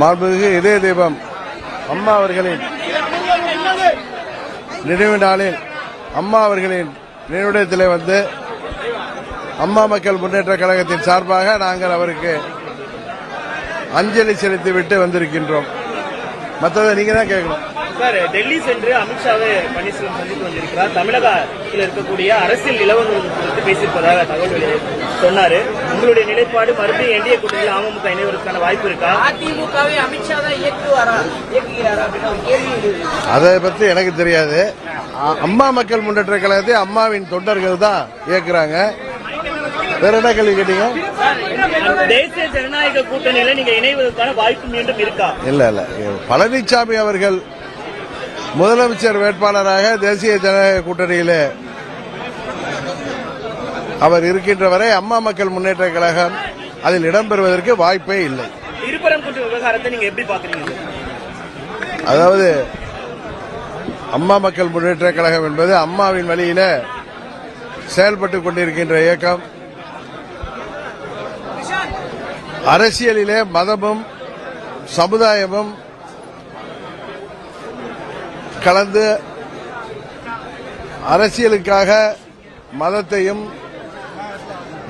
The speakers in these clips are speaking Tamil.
மாண்புமிகு இதய தெய்வம் அம்மா அவர்களின் நினைவு நாளில் அம்மா அவர்களின் நினைவிடத்திலே வந்து அம்மா மக்கள் முன்னேற்ற கழகத்தின் சார்பாக நாங்கள் அவருக்கு அஞ்சலி செலுத்திவிட்டு வந்திருக்கின்றோம். மற்றதை நீங்க தான் கேட்கணும். சார், டெல்லி சென்று அமித்ஷாவை பன்னீர்செல்வம் சந்தித்து வந்திருக்கிறார். தமிழகத்தில் இருக்கக்கூடிய அரசியல் நிலவரம் குறித்து பேசியிருப்பதாக தகவல் சொன்னாரு. உங்களுடைய நிலைப்பாடு மறுபடியும் என்டிஏ கூட்டணியில் அமமுக இணைவதற்கான வாய்ப்பு இருக்கா? அதிமுகவை அமித்ஷா தான் இயக்குகிறாரா அதை பத்தி எனக்கு தெரியாது. அம்மா மக்கள் முன்னேற்ற கழகத்தை அம்மாவின் தொண்டர்கள் தான் இயக்குறாங்க. வேற என்ன கேள்வி கேட்டீங்க? தேசிய ஜனநாயக கூட்டணியில நீங்க இணைவதற்கான வாய்ப்பு மீண்டும் இருக்கா? இல்ல பழனிசாமி அவர்கள் முதலமைச்சர் வேட்பாளராக தேசிய ஜனநாயக கூட்டணியிலே அவர் இருக்கின்ற வரை அம்மா மக்கள் முன்னேற்ற கழகம் அதில் இடம்பெறுவதற்கு வாய்ப்பே இல்லை. திருப்பரங்குன்றம் விவகாரத்தை நீங்க எப்படி பாக்குறீங்க? அதாவது அம்மா மக்கள் முன்னேற்ற கழகம் என்பது அம்மாவின் வழியில செயல்பட்டுக் கொண்டிருக்கின்ற இயக்கம். அரசியலிலே மதமும் சமுதாயமும் கலந்து அரசியலுக்காக மதத்தையும்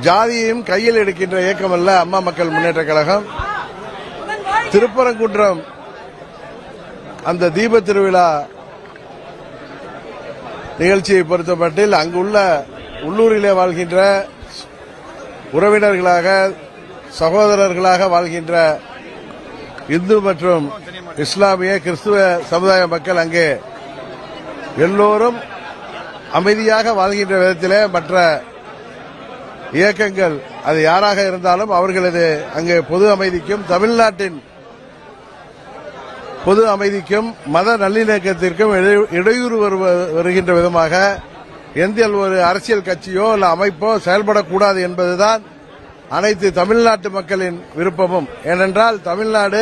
ஜாதியையும் கையில் எடுக்கின்ற இயக்கம் அல்ல அம்மா மக்கள் முன்னேற்ற கழகம். திருப்பரங்குன்றம் அந்த தீப திருவிழா நிகழ்ச்சியை பொறுத்தமட்டில் அங்குள்ள உள்ளூரிலே வாழ்கின்ற உறவினர்களாக சகோதரர்களாக வாழ்கின்ற இந்து மற்றும் இஸ்லாமிய கிறிஸ்துவ சமுதாய மக்கள் அங்கே எல்லோரும் அமைதியாக வாழ்கின்ற விதத்திலே மற்ற இயக்கங்கள் அது யாராக இருந்தாலும் அவர்களது அங்கே பொது அமைதிக்கும் தமிழ்நாட்டின் பொது அமைதிக்கும் மத நல்லிணக்கத்திற்கும் இடையூறு வருகின்ற விதமாக எந்த ஒரு அரசியல் கட்சியோ அல்ல அமைப்போ செயல்படக்கூடாது என்பதுதான் அனைத்து தமிழ்நாட்டு மக்களின் விருப்பமும். ஏனென்றால் தமிழ்நாடு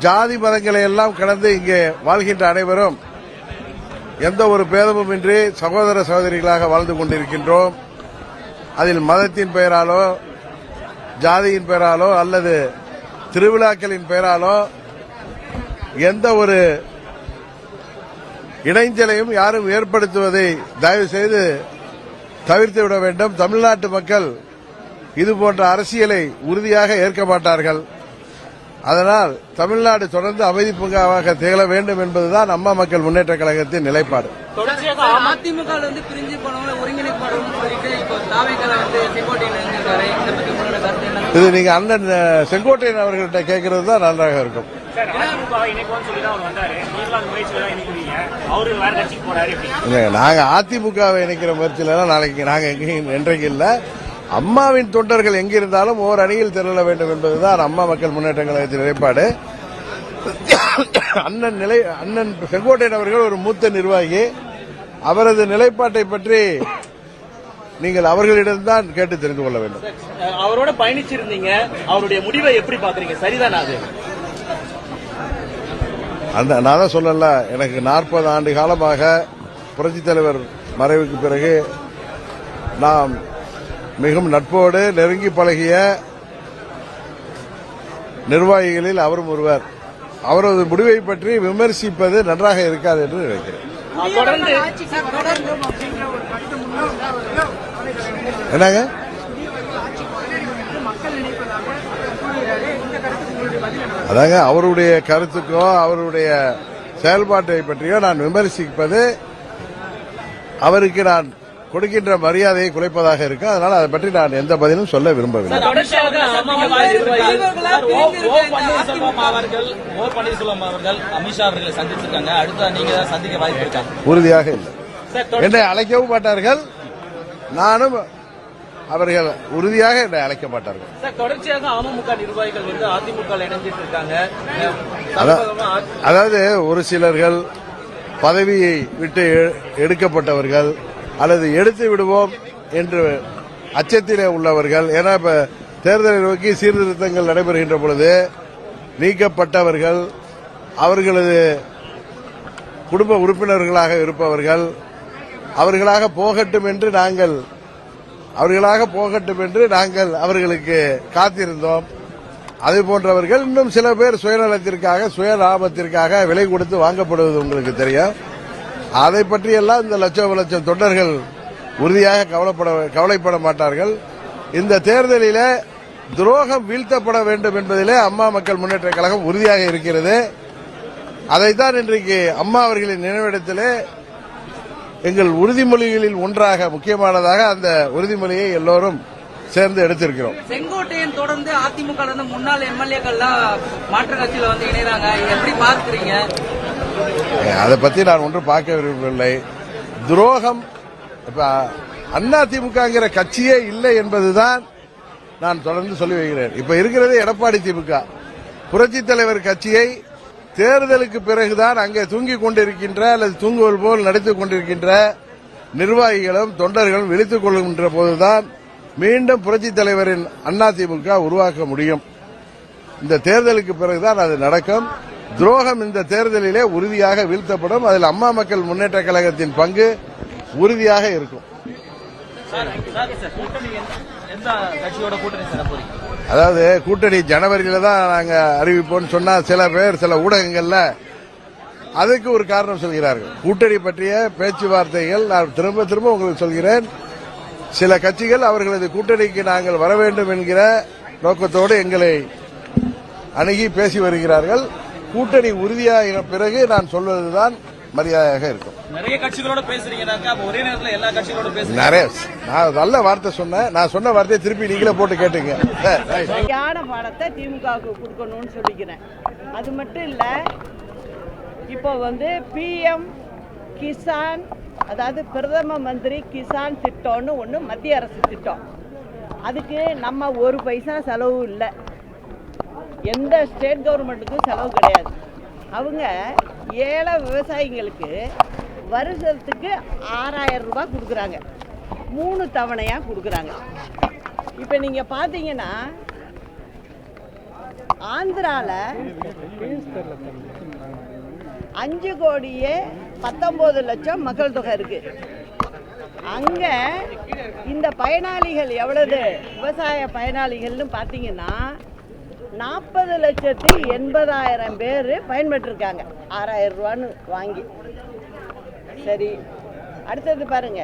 ஜாதி மதங்களை எல்லாம் கடந்து இங்கே வாழ்கின்ற அனைவரும் எந்த ஒரு பேதமும் இன்றி சகோதர சகோதரிகளாக வாழ்ந்து கொண்டிருக்கின்றோம். அதில் மதத்தின் பெயராலோ ஜாதியின் பெயராலோ அல்லது திருவிழாக்களின் பெயராலோ எந்த ஒரு இடைஞ்சலையும் யாரும் ஏற்படுத்துவதை தயவு செய்து தவிர்த்துவிட வேண்டும். தமிழ்நாட்டு மக்கள் இதுபோன்ற அரசியலை உறுதியாக ஏற்க மாட்டார்கள். அதனால் தமிழ்நாடு தொடர்ந்து அமைதி பூங்காவாக திகழ வேண்டும் என்பதுதான் அம்மா மக்கள் முன்னேற்ற கழகத்தின் நிலைப்பாடு. அதிமுக பிரிஞ்சு போனவங்க ஒருங்கிணைப்பாடு இது நீங்க அண்ணன் செங்கோட்டையன் அவர்கள்ட்ட கேட்கறது தான் நன்றாக இருக்கும். நாங்க அதிமுகவை இணைக்கிற முயற்சியில நாளைக்கு நாங்க என்றைக்கு இல்ல. அம்மாவின் தொண்டர்கள் எங்கிருந்தாலும் ஓர் அணியில் திரள வேண்டும் என்பதுதான் அம்மா மக்கள் முன்னேற்ற கழகத்தின் நிலைப்பாடு. அண்ணன் செங்கோட்டையன் அவர்கள் ஒரு மூத்த நிர்வாகி. அவரது நிலைப்பாட்டை பற்றி நீங்கள் அவர்களிடம்தான் கேட்டு தெரிந்து கொள்ள வேண்டும். அவரோட பயணிச்சிருந்தீங்க, அவருடைய முடிவை எப்படி பாக்குறீங்க? சரிதானா? அது நான் தான் சொல்லல, எனக்கு 40 ஆண்டு காலமாக புரட்சித் தலைவர் மறைவுக்கு பிறகு நாம் மிகவும் நட்போடு நெருங்கி பழகிய நிர்வாகிகளில் அவரும் ஒருவர். அவரது முடிவை பற்றி விமர்சிப்பது நன்றாக இருக்காது என்று நினைக்கிறேன். என்னங்க அதாங்க அவருடைய கருத்துக்கோ அவருடைய செயல்பாட்டை பற்றியோ நான் விமர்சிப்பது அவருக்கு நான் கொடுக்கின்ற மரியாதையை குறைப்பதாக இருக்கு. அதனால அதை பற்றி நான் எந்த பதிலும் சொல்ல விரும்பவில்லை. உறுதியாக இல்லை. என்னை அழைக்கவும் மாட்டார்கள். நானும் அவர்கள் உறுதியாக என்னை அழைக்க மாட்டார்கள். தொடர்ச்சியாக அமமுக நிர்வாகிகள் அதிமுக இணைஞ்சிட்டு இருக்காங்க. அதாவது ஒரு சிலர்கள் பதவியை விட்டு எடுக்கப்பட்டவர்கள் அல்லது எடுத்து விடுவோம் என்று அச்சத்திலே உள்ளவர்கள். ஏன்னா இப்ப தேர்தலை நோக்கி சீர்திருத்தங்கள் நடைபெறுகின்ற பொழுது நீக்கப்பட்டவர்கள், அவர்களது குடும்ப உறுப்பினர்களாக இருப்பவர்கள், அவர்களாக போகட்டும் என்று நாங்கள் அவர்களுக்கு காத்திருந்தோம். அது போன்றவர்கள் இன்னும் சில பேர் சுயநலத்திற்காக சுய லாபத்திற்காக விலை கொடுத்து வாங்கப்படுவது உங்களுக்கு தெரியும். அதை பற்றியெல்லாம் இந்த லட்சம் தொண்டர்கள் உறுதியாக கவலைப்பட மாட்டார்கள். இந்த தேர்தலில் துரோகம் வீழ்த்தப்பட வேண்டும் என்பதிலே அம்மா மக்கள் முன்னேற்ற கழகம் உறுதியாக இருக்கிறது. அதைத்தான் இன்றைக்கு அம்மா அவர்களின் நினைவிடத்திலே எங்கள் உறுதிமொழிகளில் ஒன்றாக முக்கியமானதாக அந்த உறுதிமொழியை எல்லோரும் சேர்ந்து எடுத்திருக்கிறோம். செங்கோட்டையன் தொடர்ந்து அதிமுக முன்னாள் எம்எல்ஏக்கள்லாம் மாற்றுக் கட்சியில வந்து இணைறாங்க, எப்படி பார்க்கிறீங்க? அதை பத்தி நான் ஒன்றும் பார்க்க விரும்பவில்லை. துரோகம் இப்ப அதிமுகங்கிற கட்சியே இல்லை என்பதுதான் நான் தொடர்ந்து சொல்லி வருகிறேன். இப்ப இருக்கிறது எடப்பாடி திமுக. புரட்சித் தலைவர் கட்சியை தேர்தலுக்கு பிறகுதான் அங்கே தூங்கிக் கொண்டிருக்கின்ற அல்லது தூங்குவது போல் நடித்துக் கொண்டிருக்கின்ற நிர்வாகிகளும் தொண்டர்களும் விழித்துக் கொள்கின்ற போதுதான் மீண்டும் புரட்சித் தலைவரின் அதிமுக உருவாக்க முடியும். இந்த தேர்தலுக்கு பிறகுதான் அது நடக்கும். துரோகம் இந்த தேர்தலிலே உறுதியாக வீழ்த்தப்படும். அதில் அம்மா மக்கள் முன்னேற்ற கழகத்தின் பங்கு உறுதியாக இருக்கும். அதாவது கூட்டணி ஜனவரியில தான் நாங்க அறிவிப்போம் சொன்னா சில ஊடகங்கள்ல அதுக்கு ஒரு காரணம் சொல்கிறார்கள். கூட்டணி பற்றிய பேச்சுவார்த்தைகள் நான் திரும்ப உங்களுக்கு சொல்கிறேன். சில கட்சிகள் அவர்களது கூட்டணிக்கு நாங்கள் வர வேண்டும் என்கிற நோக்கத்தோடு எங்களை அணுகி பேசி வருகிறார்கள். கூட்டணி உறுதியாக பிறகு நான் சொல்வதுதான் மரியாதையாக இருக்கும். நிறைய கட்சிகளோட பேசுறீங்க, ஒரே நேரத்தில் எல்லா கட்சிகளோட பேசுறீங்க. நிறைய நான் நல்ல வார்த்தை சொன்னேன். நான் சொன்ன வார்த்தையை திருப்பி நீங்களே போட்டு கேட்டுங்க. பாடத்தை திமுகவுக்கு கொடுக்கணும்னு சொல்லிக்கிறேன். அது மட்டும் இல்ல, இப்போ பிஎம் கிசான், அதாவது பிரதம மந்திரி கிசான் திட்டம்னு ஒன்று மத்திய அரசு திட்டம். அதுக்கு நம்ம ஒரு பைசா செலவு இல்லை. எந்த ஸ்டேட் கவர்மெண்ட்டுக்கும் செலவு கிடையாது. அவங்க ஏழை விவசாயிங்களுக்கு வருஷத்துக்கு 6000 ரூபாய் கொடுக்குறாங்க. 3 தவணையாக கொடுக்குறாங்க. இப்போ நீங்கள் பார்த்தீங்கன்னா ஆந்திராவில் 5,19,00,000 மக்கள் தொகை இருக்கு. அங்கே இந்த பயனாளிகள் எவ்வளவு விவசாய பயனாளிகள்னு பார்த்தீங்கன்னா 40,80,000 பேர் பயன்பெற்றிருக்காங்க 6000 ரூபான்னு வாங்கி. சரி, அடுத்தது பாருங்க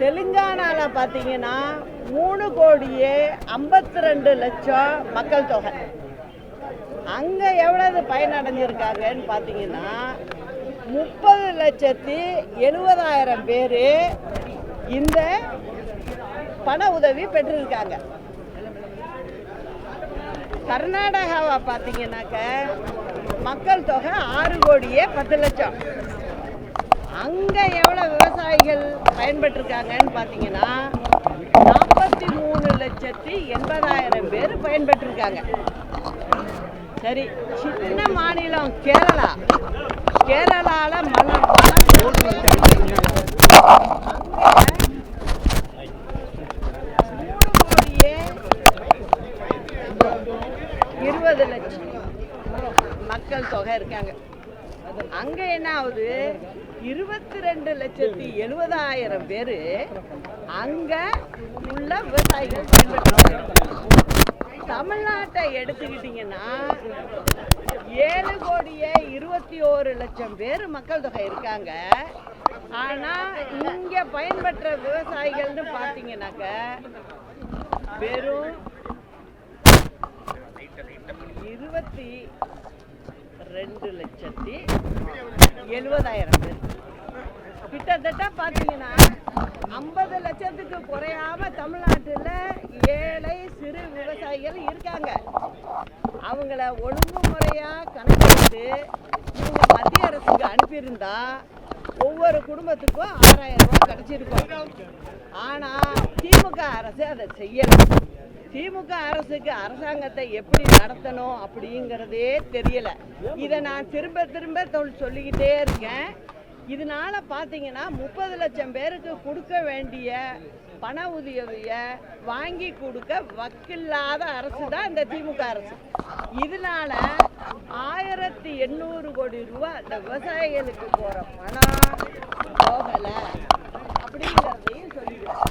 தெலுங்கானாவில் பார்த்தீங்கன்னா 3,52,00,000 மக்கள் தொகை. அங்கே எவ்வளவு பயனடைஞ்சிருக்காங்கன்னு பார்த்தீங்கன்னா 30,70,000 பேர் இந்த பண உதவி பெற்றிருக்காங்க. கர்நாடகாவை பார்த்தீங்கன்னாக்க மக்கள் தொகை 6,10,00,000. அங்கே எவ்வளோ விவசாயிகள் பயன்பெற்றிருக்காங்கன்னு பார்த்தீங்கன்னா 43,80,000 பேர் பயன்பெற்றிருக்காங்க. சரி, சின்ன மாநிலம் கேரளாவில் மழை 3,20,00,000 மக்கள் தொகை இருக்காங்க. அங்க என்ன ஆகுது, 22,70,000 பேரு அங்க உள்ள விவசாயிகள் பயன்படுத்துறாங்க. தமிழ்நாட்டை எடுத்துக்கிட்டீங்கன்னா 7,21,00,000 பேர் மக்கள் தொகை இருக்காங்க. ஆனா இங்க பயன்பெற்ற விவசாயிகள்னு பாத்தீங்கன்னாக்க வெறும் 22,70,000 பேர். கிட்டத்தட்ட பாத்தீங்கன்னா 50 லட்சத்துக்கு குறையாம தமிழ்நாட்டில் ஏழை சிறு விவசாயிகள் இருக்காங்க. அவங்கள ஒழுங்குமுறையா கணக்கெடுத்து இவங்க மத்திய அரசுக்கு அனுப்பியிருந்தா ஒவ்வொரு குடும்பத்துக்கும் 6,000 ரூபாய் கிடைச்சிருக்கும். ஆனா திமுக அரசு அதை செய்யல. திமுக அரசுக்கு அரசாங்கத்தை எப்படி நடத்தணும் அப்படிங்கிறதே தெரியல. இதை நான் திரும்ப சொல்லிக்கிட்டே இருக்கேன். இதனால பார்த்தீங்கன்னா 30 லட்சம் பேருக்கு கொடுக்க வேண்டிய பண உதவியை வாங்கி கொடுக்க வக்கில்லாத அரசு தான் இந்த திமுக அரசு. இதனால 1800 கோடி ரூபாய் இந்த விவசாயிகளுக்கு போற பணம் போகல அப்படிங்கிறதையும் சொல்லிடுவோம்.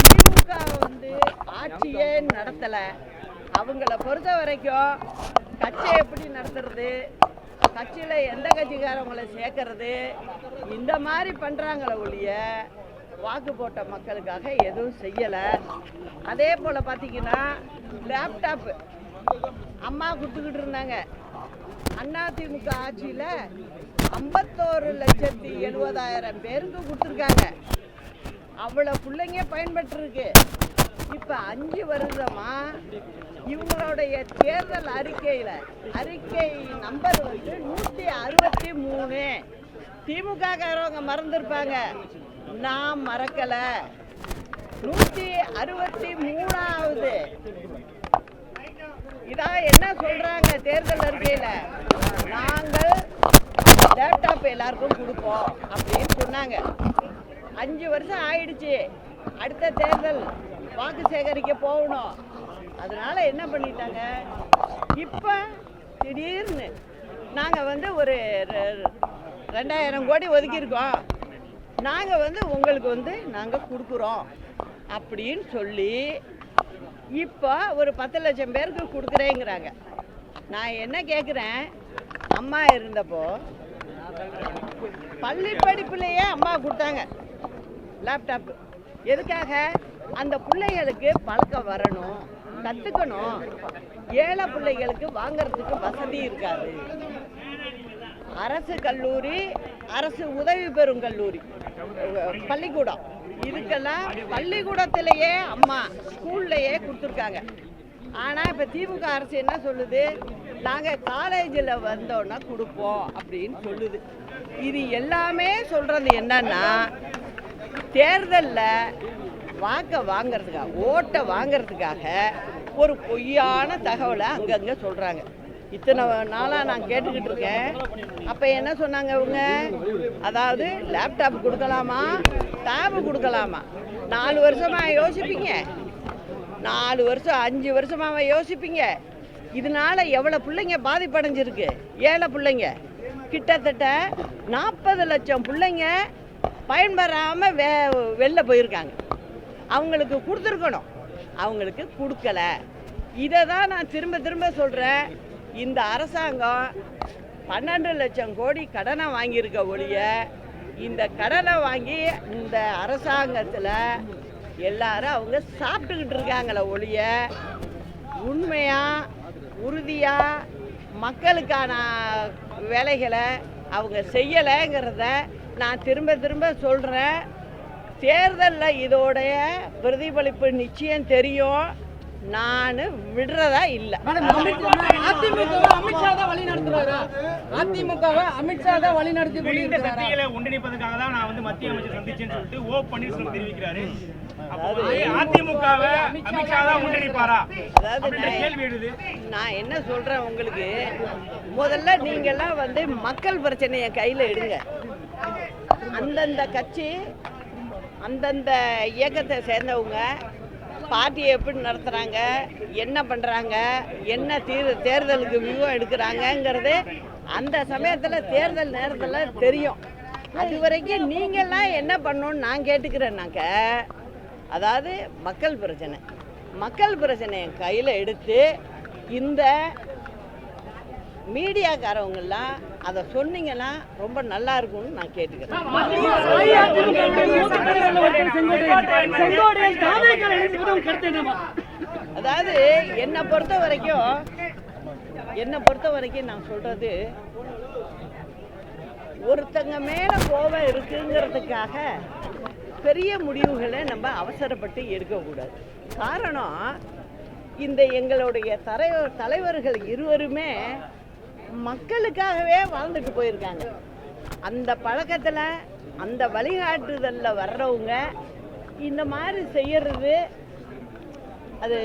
திமுக ஆட்சியே நடத்தல. அவங்கள பொறுத்த வரைக்கும் கட்சியை எப்படி நடத்துறது, கட்சியில எந்த கட்சிக்காரவங்களை சேர்க்கறது, இந்த மாதிரி பண்றாங்களே ஒழிய வாக்கு போட்ட மக்களுக்காக எதுவும் செய்யலை. அதே போல் பார்த்தீங்கன்னா லேப்டாப்பு அம்மா கொடுத்துக்கிட்டு இருந்தாங்க. அதிமுக ஆட்சியில் 51,70,70,000 பேருக்கு கொடுத்துருக்காங்க. அவ்வளோ பிள்ளைங்க பயன்பட்டுருக்கு. இப்போ 5 வருஷமா இவங்களுடைய தேர்தல் அறிக்கை நம்பர் 163. திமுக காரவங்க மறந்துருப்பாங்க, நான் மறக்கல. 163வது இதான் என்ன சொல்றாங்க தேர்தல் அறிக்கையில, நாங்கள் லேப்டாப் எல்லாருக்கும் கொடுப்போம் அப்படின்னு சொன்னாங்க. 5 வருஷம் ஆயிடுச்சு. அடுத்த தேர்தல் வாக்கு சேகரிக்க போகணும். அதனால என்ன பண்ணிட்டாங்க, இப்போ திடீர்னு நாங்கள் ஒரு 2000 கோடி ஒதுக்கியிருக்கோம், நாங்கள் உங்களுக்கு நாங்கள் கொடுக்குறோம் அப்படின்னு சொல்லி இப்போ ஒரு 10 லட்சம் பேருக்கு கொடுக்குறேங்கிறாங்க. நான் என்ன கேட்குறேன், அம்மா இருந்தப்போ பள்ளி படிப்புலேயே அம்மா கொடுத்தாங்க லேப்டாப்பு. எதுக்காக? அந்த பிள்ளைகளுக்கு பழக்கம் வரணும், கற்றுக்கணும். ஏழை பிள்ளைகளுக்கு வாங்கிறதுக்கு வசதி இருக்காது. அரசு கல்லூரி, அரசு உதவி பெறும் கல்லூரி, பள்ளிக்கூடம், இதுக்கெல்லாம் பள்ளிக்கூடத்திலேயே அம்மா ஸ்கூல்லையே கொடுத்துருக்காங்க. ஆனால் இப்போ திமுக அரசு என்ன சொல்லுது, நாங்கள் காலேஜில் வந்தோன்னா கொடுப்போம் அப்படின்னு சொல்லுது. இது எல்லாமே சொல்கிறது என்னன்னா, தேர்தலில் வாக்கை வாங்கிறதுக்காக, ஓட்டை வாங்கிறதுக்காக ஒரு பொய்யான தகவலை அங்கங்கே சொல்கிறாங்க. இத்தனை நாளாக நான் கேட்டுக்கிட்டு இருக்கேன். அப்போ என்ன சொன்னாங்க இவங்க, அதாவது லேப்டாப் கொடுக்கலாமா, டேபு கொடுக்கலாமா. 4 வருஷமாக யோசிப்பீங்க, 4 வருஷம் 5 வருஷமாக யோசிப்பீங்க. இதனால எவ்வளோ பிள்ளைங்க பாதிப்படைஞ்சிருக்கு, ஏழை பிள்ளைங்க. கிட்டத்தட்ட 40 லட்சம் பிள்ளைங்க பயன்பெறாமல் வெளில போயிருக்காங்க. அவங்களுக்கு கொடுத்துருக்கணும், அவங்களுக்கு கொடுக்கல. இதை தான் நான் திரும்ப திரும்ப சொல்கிறேன். இந்த அரசாங்கம் 12 லட்சம் கோடி கடனை வாங்கியிருக்க ஒழிய, இந்த கடனை வாங்கி இந்த அரசாங்கத்தில் எல்லாரும் அவங்க சாப்பிட்டுக்கிட்டு இருக்காங்களே ஒழிய, உண்மையாக உறுதியாக மக்களுக்கான வேலைகளை அவங்க செய்யலைங்கிறத நான் திரும்ப திரும்ப சொல்கிறேன். தேர்தலில் இதோடைய பிரதிபலிப்பு நிச்சயம் தெரியும். நான் விடுறதா இல்லை. அதிமுகவை அமித்ஷா தான் வழி நடத்துறாரா? அதிமுகவை அமித்ஷா தான் வழி நடத்தி ஒன்றிணைப்பதற்காக தான் நான் மத்திய அமைச்சர் சந்திச்சேன்னு சொல்லிட்டு ஓ பன்னீர்செல்வம் தெரிவிக்கிறாரு. அதிமுகவை அமித்ஷா தான் ஒன்றிணைப்பாரா? அதாவது கேள்வி எழுது. நான் என்ன சொல்றேன் உங்களுக்கு, முதல்ல நீங்கெல்லாம் மக்கள் பிரச்சனையை கையில் எடுங்க. அந்தந்த கட்சி, அந்தந்த இயக்கத்தை சேர்ந்தவங்க பார்ட்டியை எப்படி நடத்துகிறாங்க, என்ன பண்ணுறாங்க, என்ன தேர்தலுக்கு வியூகம் எடுக்கிறாங்கங்கிறது அந்த சமயத்தில் தேர்தல் நேரத்தில் தெரியும். அது வரைக்கும் நீங்கள்லாம் என்ன பண்ணணும்னு நான் கேட்டுக்கிறேன்னாக்க, அதாவது மக்கள் பிரச்சனையை கையில் எடுத்து இந்த மீடியாக்காரவங்கெல்லாம் அதை சொன்னீங்கன்னா ரொம்ப நல்லா இருக்கும்னு நான் கேட்டுக்கிறேன். அதாவது என்னை பொறுத்த வரைக்கும் நான் சொல்றது, ஒருத்தங்க மேல கோபம் இருக்குங்கிறதுக்காக பெரிய முடிவுகளை நம்ம அவசரப்பட்டு எடுக்கக்கூடாது. காரணம், இந்த எங்களுடைய தலைவர்கள் இருவருமே மக்களுக்காகவே வாழ்ந்துட்டு போயிருக்காங்க. அந்த பழக்கத்தில், அந்த வழிகாட்டுதலில் வர்றவங்க இந்த மாதிரி செய்யறது, அது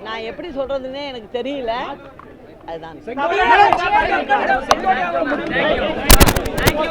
நான் எப்படி சொல்றதுன்னே எனக்கு தெரியல. அதுதான்.